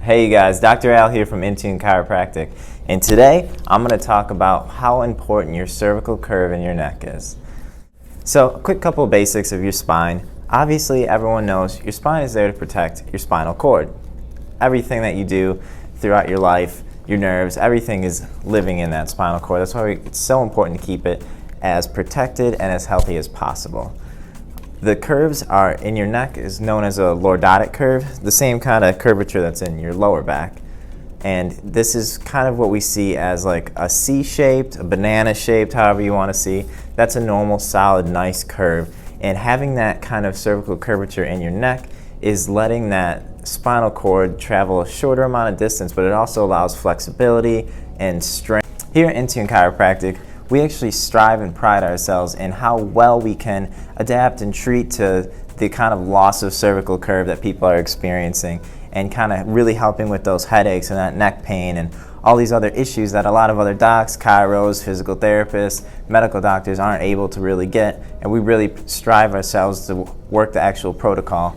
Hey you guys, Dr. Al here from Intune Chiropractic, and today I'm going to talk about how important your cervical curve in your neck is. So, a quick couple of basics of your spine. Obviously, everyone knows your spine is there to protect your spinal cord. Everything that you do throughout your life, your nerves, everything is living in that spinal cord. That's why it's so important to keep it as protected and as healthy as possible. The curves are in your neck is known as a lordotic curve, the same kind of curvature that's in your lower back. And this is kind of what we see as like a C-shaped, a banana-shaped, however you want to see. That's a normal, solid, nice curve. And having that kind of cervical curvature in your neck is letting that spinal cord travel a shorter amount of distance, but it also allows flexibility and strength. Here at Intune Chiropractic, we actually strive and pride ourselves in how well we can adapt and treat to the kind of loss of cervical curve that people are experiencing, and kind of really helping with those headaches and that neck pain and all these other issues that a lot of other docs, chiros, physical therapists, medical doctors aren't able to really get. And we really strive ourselves to work the actual protocol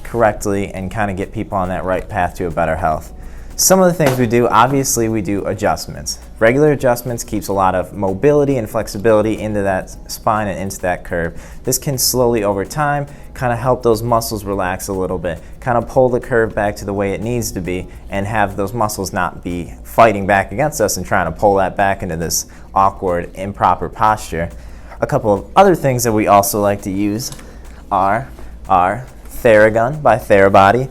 correctly and kind of get people on that right path to a better health. Some of the things we do, obviously we do adjustments. Regular adjustments keeps a lot of mobility and flexibility into that spine and into that curve. This can slowly over time kind of help those muscles relax a little bit, kind of pull the curve back to the way it needs to be and have those muscles not be fighting back against us and trying to pull that back into this awkward, improper posture. A couple of other things that we also like to use are our Theragun by Therabody.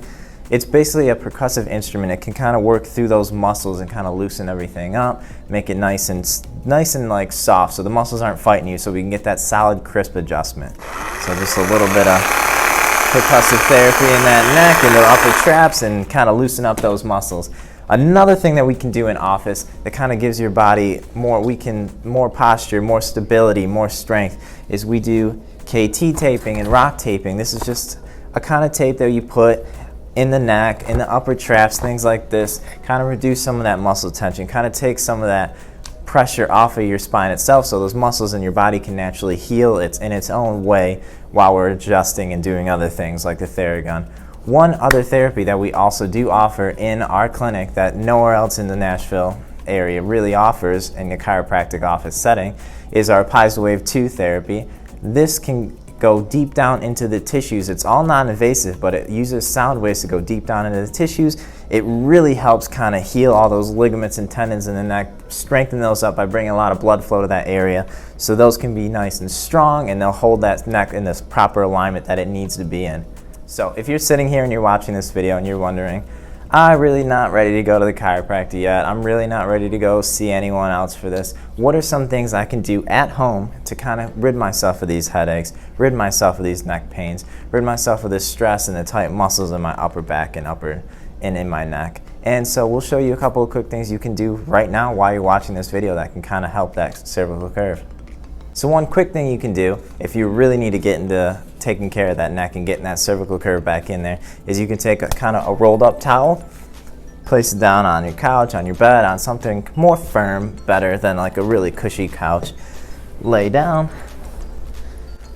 It's basically a percussive instrument. It can kind of work through those muscles and kind of loosen everything up, make it nice and like soft, so the muscles aren't fighting you, so we can get that solid, crisp adjustment. So just a little bit of percussive therapy in that neck and the upper traps, and kind of loosen up those muscles. Another thing that we can do in office that kind of gives your body more posture, more stability, more strength, is we do KT taping and rock taping. This is just a kind of tape that you put in the neck, in the upper traps, things like this, kind of reduce some of that muscle tension, kind of take some of that pressure off of your spine itself, so those muscles in your body can naturally heal in its own way while we're adjusting and doing other things like the Theragun. One other therapy that we also do offer in our clinic that nowhere else in the Nashville area really offers in the chiropractic office setting is our PiezoWave 2 therapy. This can go deep down into the tissues. It's all non-invasive, but it uses sound waves to go deep down into the tissues. It really helps kind of heal all those ligaments and tendons in the neck, strengthen those up by bringing a lot of blood flow to that area, so those can be nice and strong, and they'll hold that neck in this proper alignment that it needs to be in. So if you're sitting here and you're watching this video and you're wondering, I'm really not ready to go to the chiropractor yet, I'm really not ready to go see anyone else for this, what are some things I can do at home to kind of rid myself of these headaches, rid myself of these neck pains, rid myself of this stress and the tight muscles in my upper back and in my neck? And so we'll show you a couple of quick things you can do right now while you're watching this video that can kind of help that cervical curve. So one quick thing you can do if you really need to get into taking care of that neck and getting that cervical curve back in there is you can take a kind of a rolled up towel, place it down on your couch, on your bed, on something more firm, better than like a really cushy couch. Lay down,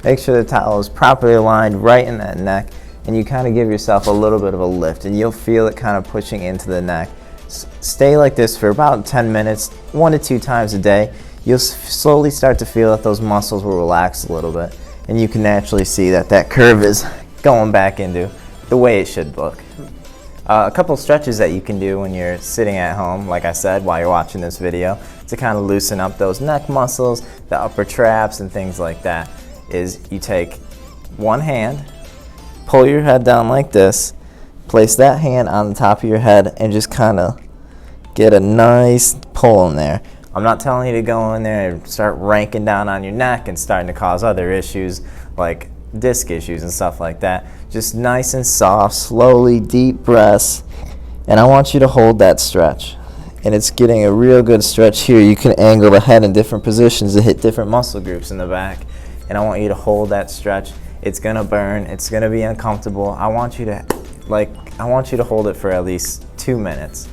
make sure the towel is properly aligned right in that neck, and you kind of give yourself a little bit of a lift and you'll feel it kind of pushing into the neck. Stay like this for about 10 minutes, 1 to 2 times a day. You'll slowly start to feel that those muscles will relax a little bit, and you can naturally see that that curve is going back into the way it should look. A couple stretches that you can do when you're sitting at home, like I said, while you're watching this video, to kind of loosen up those neck muscles, the upper traps and things like that, is you take one hand, pull your head down like this, place that hand on the top of your head, and just kind of get a nice pull in there. I'm not telling you to go in there and start ranking down on your neck and starting to cause other issues like disc issues and stuff like that. Just nice and soft, slowly, deep breaths. And I want you to hold that stretch. And it's getting a real good stretch here. You can angle the head in different positions to hit different muscle groups in the back. And I want you to hold that stretch. It's gonna burn, it's gonna be uncomfortable. I want you to hold it for at least 2 minutes.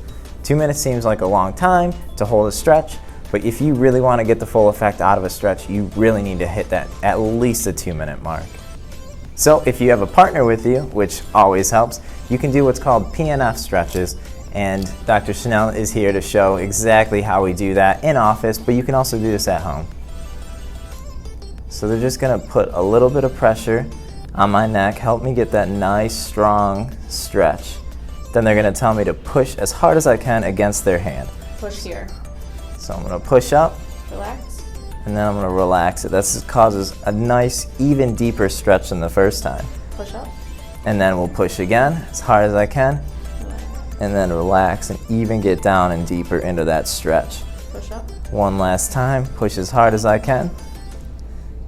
2 minutes seems like a long time to hold a stretch, but if you really want to get the full effect out of a stretch, you really need to hit that at least a 2-minute mark. So if you have a partner with you, which always helps, you can do what's called PNF stretches, And Dr. Chanel is here to show exactly how we do that in office, but you can also do this at home. So they're just gonna put a little bit of pressure on my neck, help me get that nice, strong stretch. Then they're gonna tell me to push as hard as I can against their hand. Push here. So I'm gonna push up. Relax. And then I'm gonna relax it. That causes a nice, even deeper stretch than the first time. Push up. And then we'll push again as hard as I can. Relax. And then relax and even get down and deeper into that stretch. Push up. One last time, push as hard as I can.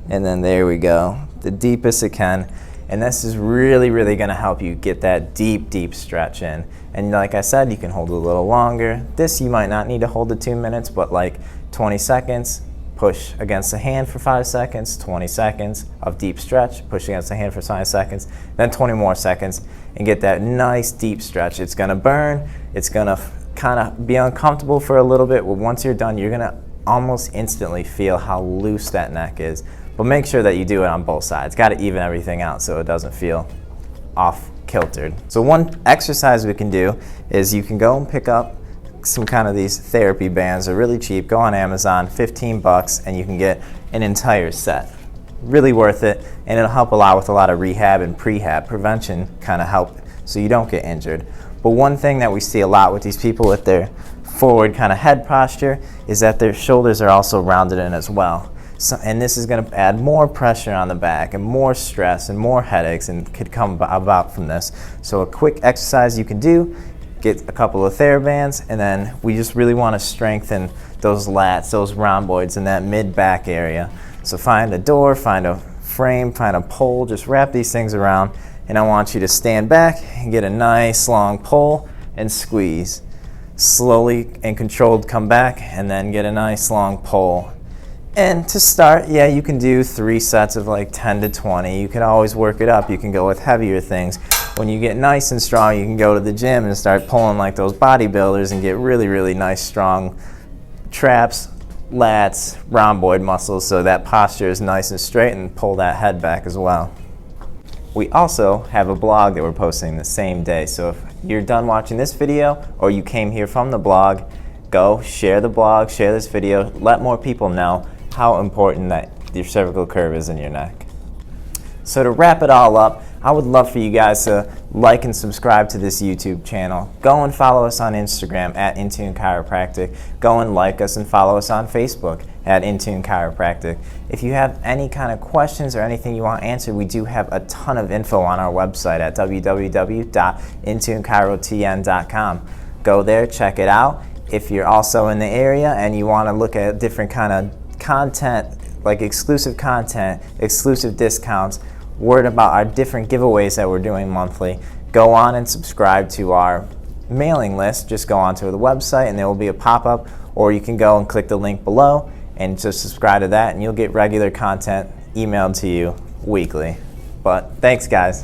And then there we go, the deepest it can. And this is really, really gonna help you get that deep, deep stretch in. And like I said, you can hold it a little longer. This you might not need to hold it 2 minutes, but like 20 seconds, push against the hand for 5 seconds, 20 seconds of deep stretch, push against the hand for 5 seconds, then 20 more seconds, and get that nice deep stretch. It's gonna burn, it's gonna kind of be uncomfortable for a little bit, but once you're done, you're gonna almost instantly feel how loose that neck is. But make sure that you do it on both sides. Got to even everything out so it doesn't feel off kiltered. So one exercise we can do is you can go and pick up some kind of these therapy bands. They're really cheap. Go on Amazon, 15 bucks, and you can get an entire set. Really worth it, and it'll help a lot with a lot of rehab and prehab, prevention kind of help so you don't get injured. But one thing that we see a lot with these people with their forward kind of head posture is that their shoulders are also rounded in as well. So, and this is going to add more pressure on the back and more stress and more headaches and could come about from this. So a quick exercise you can do, get a couple of TheraBands, and then we just really want to strengthen those lats, those rhomboids in that mid-back area. So find a door, find a frame, find a pole, just wrap these things around, and I want you to stand back and get a nice long pull and squeeze. Slowly and controlled come back and then get a nice long pull. And to start, yeah, you can do 3 sets of like 10 to 20. You can always work it up. You can go with heavier things. When you get nice and strong, you can go to the gym and start pulling like those bodybuilders and get really, really nice, strong traps, lats, rhomboid muscles so that posture is nice and straight, and pull that head back as well. We also have a blog that we're posting the same day. So if you're done watching this video or you came here from the blog, go share the blog, share this video, let more people know how important that your cervical curve is in your neck. So to wrap it all up, I would love for you guys to like and subscribe to this YouTube channel. Go and follow us on Instagram at Intune Chiropractic. Go and like us and follow us on Facebook at Intune Chiropractic. If you have any kind of questions or anything you want answered, we do have a ton of info on our website at www.intunechirotn.com. Go there, check it out. If you're also in the area and you want to look at different kind of content, like exclusive content, exclusive discounts, word about our different giveaways that we're doing monthly, go on and subscribe to our mailing list. Just go onto the website and there will be a pop-up, or you can go and click the link below and just subscribe to that, and you'll get regular content emailed to you weekly. But thanks, guys.